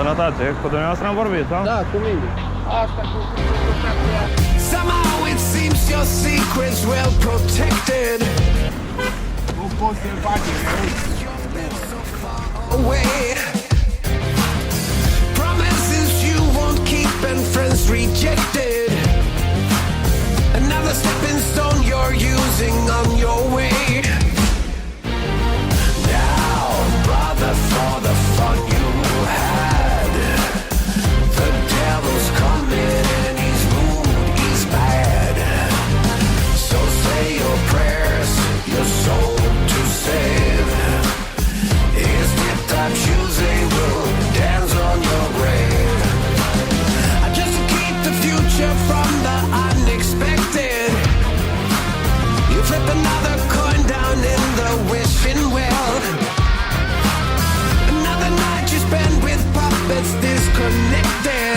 Sănătate, cu dumneavoastră am vorbit, da? Da, cu mine. Asta cu Somehow it seems your secret's well protected. nu poți să-l faci Away. Promises you won't keep and friends rejected. Another stepping stone you're using on your way. Now, brother, for the fun you had, the devil's coming and his mood is bad. So say your prayers, your soul to save. Is it that choosing will dance on your grave? Just to keep the future from the unexpected. You flip another coin down in the wishing well. Another night you spend with puppets disconnected.